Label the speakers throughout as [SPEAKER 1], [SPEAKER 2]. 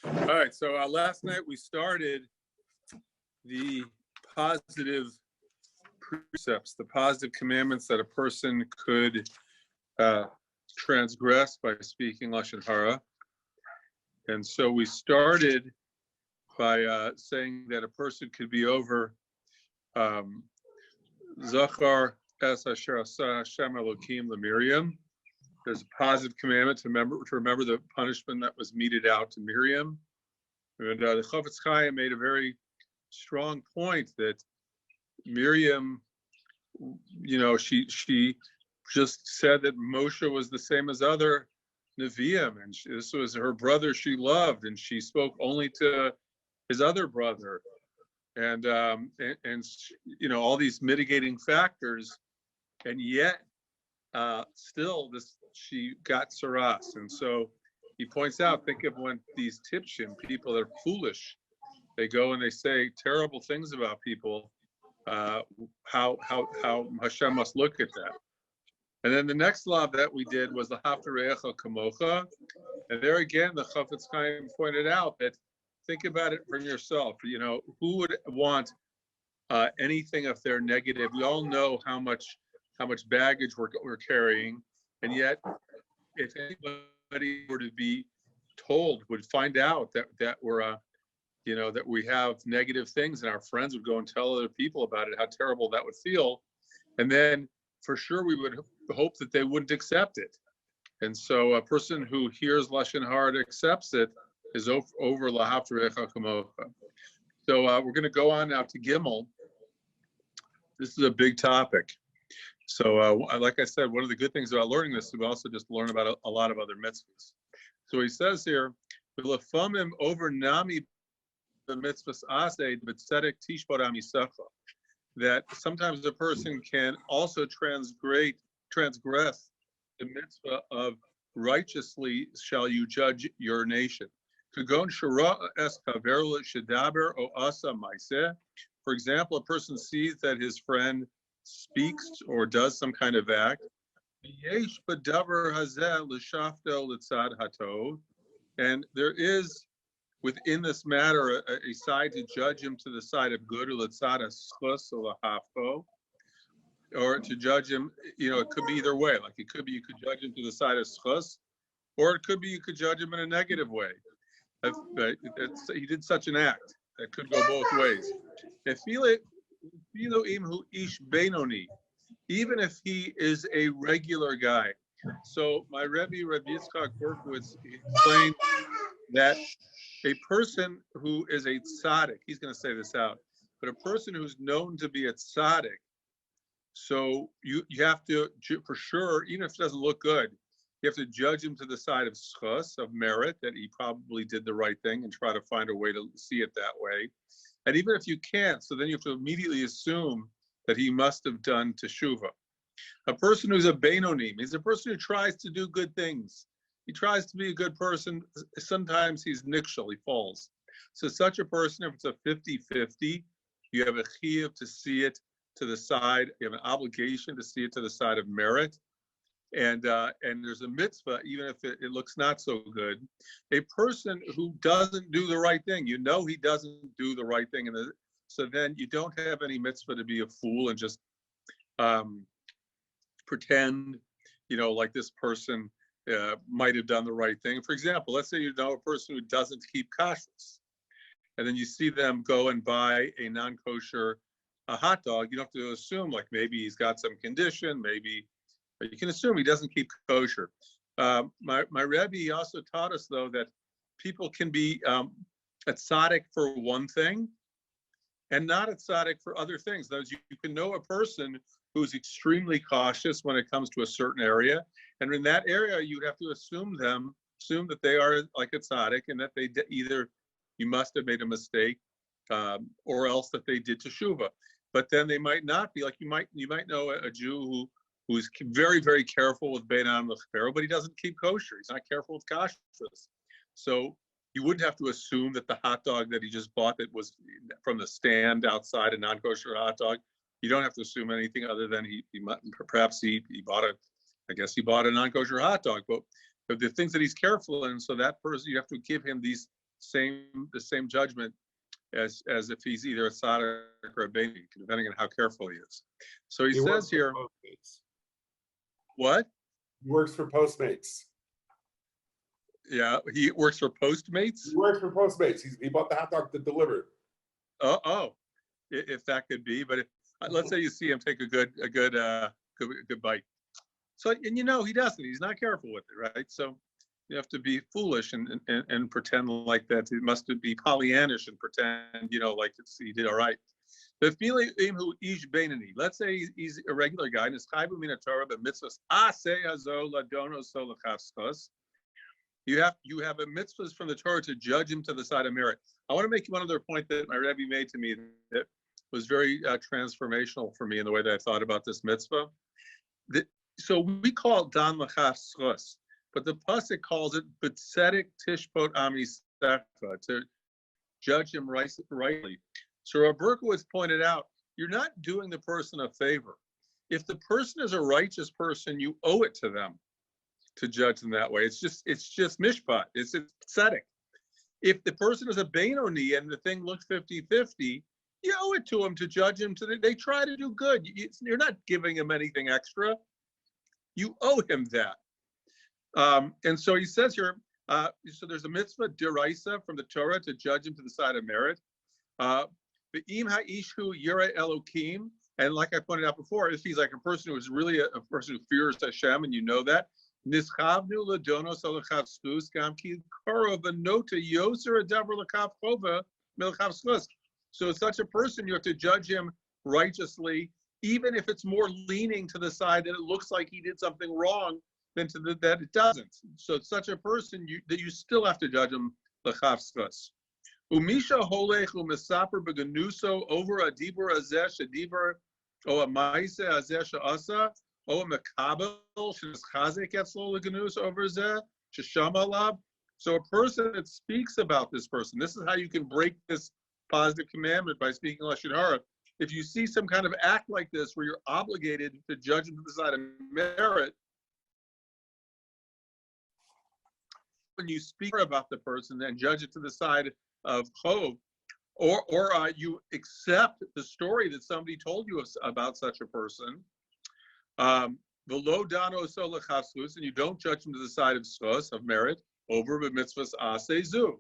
[SPEAKER 1] All right, so last night we started the positive precepts, the positive commandments that a person could transgress by speaking Lashon Hara. And so we started by saying that a person could be over Zachar es asher asa Hashem Elokim leMiriam. There's a positive commandment to remember the punishment that was meted out to Miriam. And the Chofetz Chaim made a very strong point that Miriam, she just said that Moshe was the same as other Nevi'im, and this was her brother she loved, and she spoke only to his other brother, and all these mitigating factors, and yet still she got saras. And so he points out, think of when these tipshim, people that are foolish, they go and they say terrible things about people, how Hashem must look at that. And then the next law that we did was the Haftarecha Kamocha. And there again, the Chofetz Chaim pointed out that think about it from yourself. Who would want anything if they're negative? We all know how much baggage we're carrying, and yet if anybody were to be told, would find out that we're that we have negative things, and our friends would go and tell other people about it, how terrible that would feel, and then for sure we would hope that they wouldn't accept it. And so a person who hears Lashon Hara and accepts it is over L'Haftarecha Kamocha. So we're going to go on now to Gimel. This is a big topic. So like I said, one of the good things about learning this is we also just learn about a lot of other mitzvahs. So he says here, V'lefamim over nami b'mitzvahs aseh b'tzedek tishbot am yisacha, that sometimes a person can also transgress the mitzvah of righteously shall you judge your nation. For example, a person sees that his friend speaks or does some kind of act, and there is within this matter a side to judge him to the side of good, or to judge him, it could be either way. Like it could be you could judge him to the side of schus, or it could be you could judge him in a negative way. He did such an act that could go both ways. Even if he is a regular guy. So my Rabbi Yitzchak Berkowitz explained that a person who is a tzaddik, he's going to say this out, but a person who's known to be a tzaddik, so you have to, for sure, even if it doesn't look good, you have to judge him to the side of schus, of merit, that he probably did the right thing, and try to find a way to see it that way. And even if you can't, so then you have to immediately assume that he must have done teshuvah. A person who's a beinonim, he's a person who tries to do good things. He tries to be a good person. Sometimes he's nikshal, he falls. So such a person, if it's a 50-50, you have a chiyuv to see it to the side, you have an obligation to see it to the side of merit. And there's a mitzvah, even if it looks not so good. A person who doesn't do the right thing, he doesn't do the right thing. So then you don't have any mitzvah to be a fool and just pretend, like this person might have done the right thing. For example, let's say you know a person who doesn't keep kashrus, and then you see them go and buy a non-kosher hot dog. You don't have to assume like maybe he's got some condition, maybe you can assume he doesn't keep kosher. My Rebbe also taught us, though, that people can be a tzaddik for one thing and not a tzaddik for other things. Those you can know a person who's extremely cautious when it comes to a certain area, and in that area you'd have to assume that they are like a tzaddik, and that they either you must have made a mistake, or else that they did teshuvah. But then they might not be. Like you might know a Jew who's very, very careful with Bein Adam L'Chapero, but he doesn't keep kosher. He's not careful with kashrus. So you wouldn't have to assume that the hot dog that he just bought that was from the stand outside, a non-kosher hot dog, you don't have to assume anything other than he perhaps he bought he bought a non-kosher hot dog. But the things that he's careful in, so that person, you have to give him these the same judgment as if he's either a tzaddik or a beinoni, depending on how careful he is. So he says here, what?
[SPEAKER 2] He works for Postmates.
[SPEAKER 1] Yeah, he works for Postmates.
[SPEAKER 2] He works for Postmates. He bought the hot dog that delivered.
[SPEAKER 1] Oh, if that could be. But let's say you see him take a good bite. So, and he doesn't. He's not careful with it, right? So you have to be foolish and pretend like that. It must be Pollyannish and pretend, like he did all right. Let's say he's a regular guy. You have a mitzvah from the Torah to judge him to the side of merit. I want to make one other point that my Rabbi made to me that was very transformational for me in the way that I thought about this mitzvah. So we call it dan l'chaf schus, but the pasuk calls it b'tzedek tishpot amisecha, to judge him rightly. So Rabbi Berkowitz pointed out, you're not doing the person a favor. If the person is a righteous person, you owe it to them to judge them that way. It's just mishpat. It's tzedek. If the person is a beinoni and the thing looks 50-50, you owe it to him to judge him. They try to do good. You're not giving him anything extra. You owe him that. And so he says here, so there's a mitzvah deraisa from the Torah to judge him to the side of merit. Ve'im ha'ishu yireh Elokim, and like I pointed out before, if he's like a person who is really a person who fears Hashem, and you know that, nischavnu ladonos alachav schus gam ki karo v'nota yoser adavar l'kav chova milchav schus. So such a person, you have to judge him righteously, even if it's more leaning to the side that it looks like he did something wrong than that it doesn't. So such a person, you still have to judge him l'chav schus. Umisha holech umesaper beganuso over a dibur azeh shedibur o a maise azeh she'asa o a mekabel she'chazek etzlo leganus over zeh shesham alav. So a person that speaks about this person, this is how you can break this positive commandment, by speaking Lashon Hara. If you see some kind of act like this where you're obligated to judge him to the side of merit, when you speak about the person and judge it to the side of chov, or you accept the story that somebody told you about such a person, v'lo dano so l'chafzus, and you don't judge them to the side of schus, of merit, over b'mitzvahs asezu,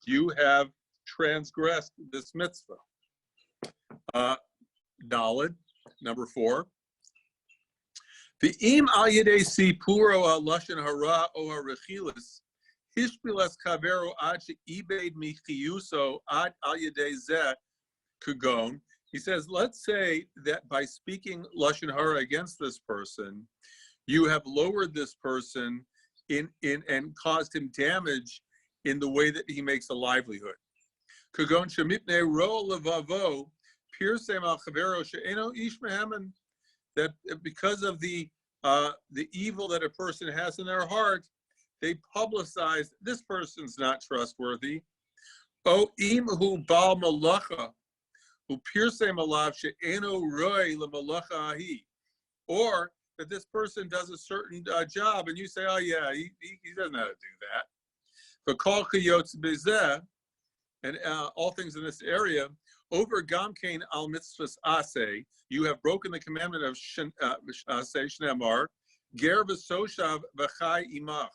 [SPEAKER 1] you have transgressed this mitzvah. Daled, number 4. V'im al yedei sipuro al lashon hara o harechilas, hishpilas chavero ad she'ibed michiyuso ad al yedei zeh kugon. He says, let's say that by speaking Lashon Hara against this person, you have lowered this person in and caused him damage in the way that he makes a livelihood. Kugon shemipnei ro levavo pirsem al chavero she'eno ish mehemen, that because of the evil that a person has in their heart, they publicize this person's not trustworthy. O im hu bal malacha hu pirsem alav she'eno roi lemalacha ahi, or that this person does a certain job and you say, oh yeah, he doesn't know how to do that. But kol chayotz bezeh, and all things in this area, over gamkein al mitzvahs aseh, you have broken the commandment of aseh shneimar, ger v'soshav v'chai imach.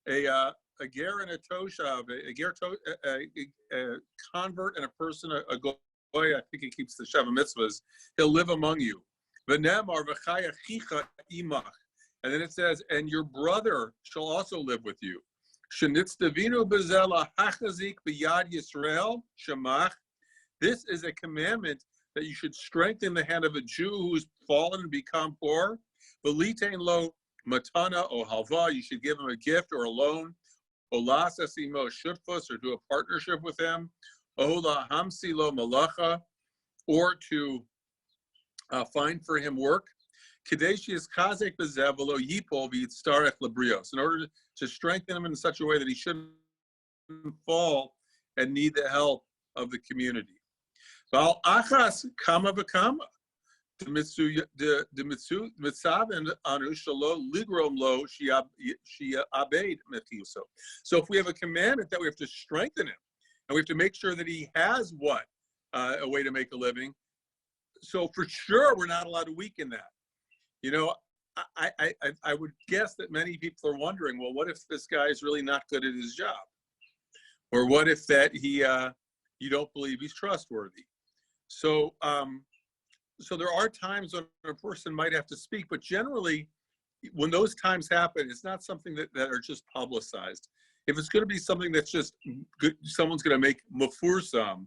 [SPEAKER 1] A ger and a toshav, a convert and a person, a goy, I think he keeps the Sheva mitzvahs, he'll live among you. V'nemar v'chai achicha imach. And then it says, and your brother shall also live with you. Shenitztavinu b'zela hachazik b'yad Yisrael shemach. This is a commandment that you should strengthen the hand of a Jew who's fallen and become poor. V'litein lo matana o halva, you should give him a gift or a loan. Olas esimo shutfus, or do a partnership with him. Ola hamsi lo malacha, or to find for him work. Kadeshi is chazek bezevelo yipol v'yitzarech lebrios, in order to strengthen him in such a way that he shouldn't fall and need the help of the community. Val achas kama v'kama, So if we have a commandment that we have to strengthen him, and we have to make sure that he has what? A way to make a living. So for sure, we're not allowed to weaken that. You know, I would guess that many people are wondering, well, what if this guy is really not good at his job? Or what if that you don't believe he's trustworthy? So, so there are times when a person might have to speak, but generally, when those times happen, it's not something that are just publicized. If it's going to be something that's just good, someone's going to make mafursam,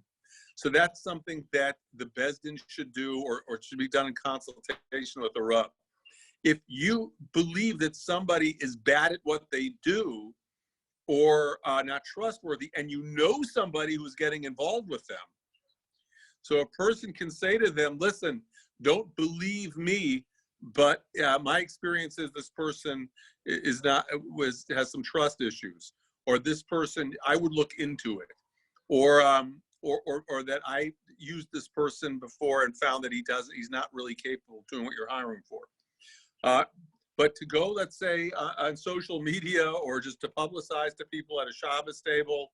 [SPEAKER 1] so that's something that the Bezdin should do, or should be done in consultation with the Rab. If you believe that somebody is bad at what they do, or not trustworthy, and you know somebody who's getting involved with them, so a person can say to them, listen, don't believe me, but my experience is this person has some trust issues, or this person, I would look into it, or that I used this person before and found that he's not really capable of doing what you're hiring for. But to go, let's say, on social media, or just to publicize to people at a Shabbos table,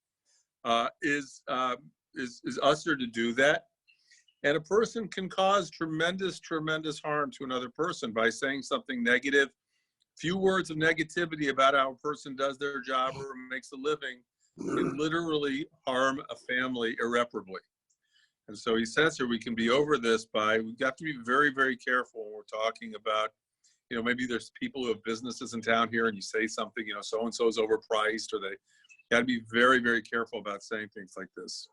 [SPEAKER 1] is usher to do that. And a person can cause tremendous, tremendous harm to another person by saying something negative. Few words of negativity about how a person does their job or makes a living can literally harm a family irreparably. And so he says here, we can be over this we have to be very, very careful when we're talking about, you know, maybe there's people who have businesses in town here and you say something, you know, so-and-so is overpriced, or they got to be very, very careful about saying things like this.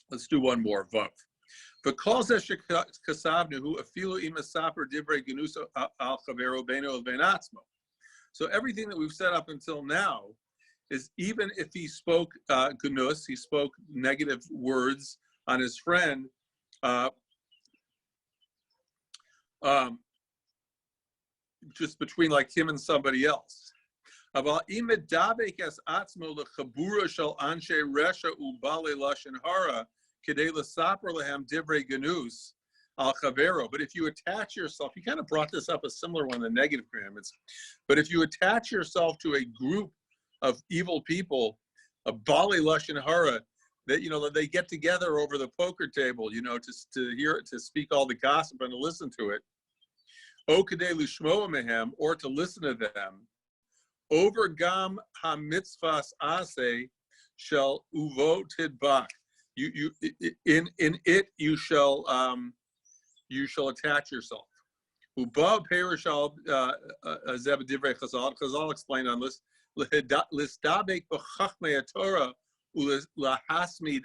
[SPEAKER 1] Let's do one more. Vav. So everything that we've said up until now is, even if he spoke gunus, he spoke negative words on his friend, just between like him and somebody else. But if you attach yourself, you kind of brought this up, a similar one in the negative commandments, but if you attach yourself to a group of evil people, a Bali Lashon Hara, that, you know, they get together over the poker table, you know, to speak all the gossip and to listen to it, or to listen to them, over gam ha-mitzvahs aseh shall uvo tidbak. In it you shall attach yourself. Uba perishal zeb divrei Chazal. Chazal explained on this. Listabek b'chachmei Torah ulahasmid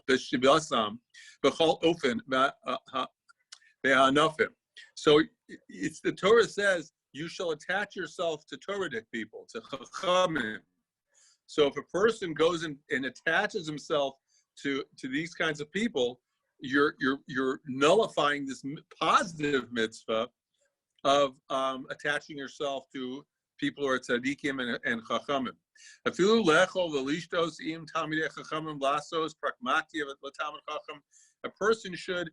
[SPEAKER 1] b'shivasam b'chol ofen be'anafim. So it's, the Torah says, you shall attach yourself to Torah people, to Chachamim. So if a person goes and attaches himself to these kinds of people, you're nullifying this positive mitzvah of attaching yourself to people who are tzaddikim and chachamim. Afilu lechol v'lishtos im talmidei chachamim lasos pragmatia l'talmid chacham. A person should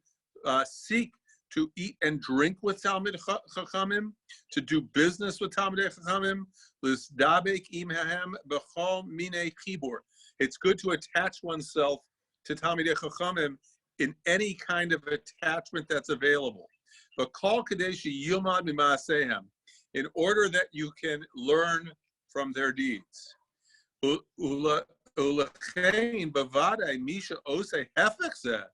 [SPEAKER 1] seek to eat and drink with Talmid Chachamim, to do business with Talmidei Chachamim. L'sdabek im hahem b'chol minei chibur. It's good to attach oneself to Talmidei Chachamim in any kind of attachment that's available. But kol kadeshi yilmad mimaasehem, in order that you can learn from their deeds. Ulechein bavadai misha osei hefech zeh.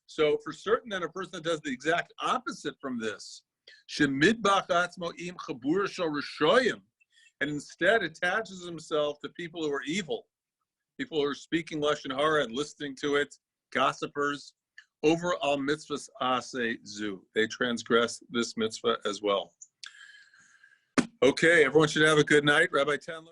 [SPEAKER 1] So for certain, then a person that does the exact opposite from this, and instead attaches himself to people who are evil, people who are speaking Lashon Hara and listening to it, gossipers, over al mitzvahs aseh zu. They transgress this mitzvah as well. Okay, everyone should have a good night. Rabbi Tendler.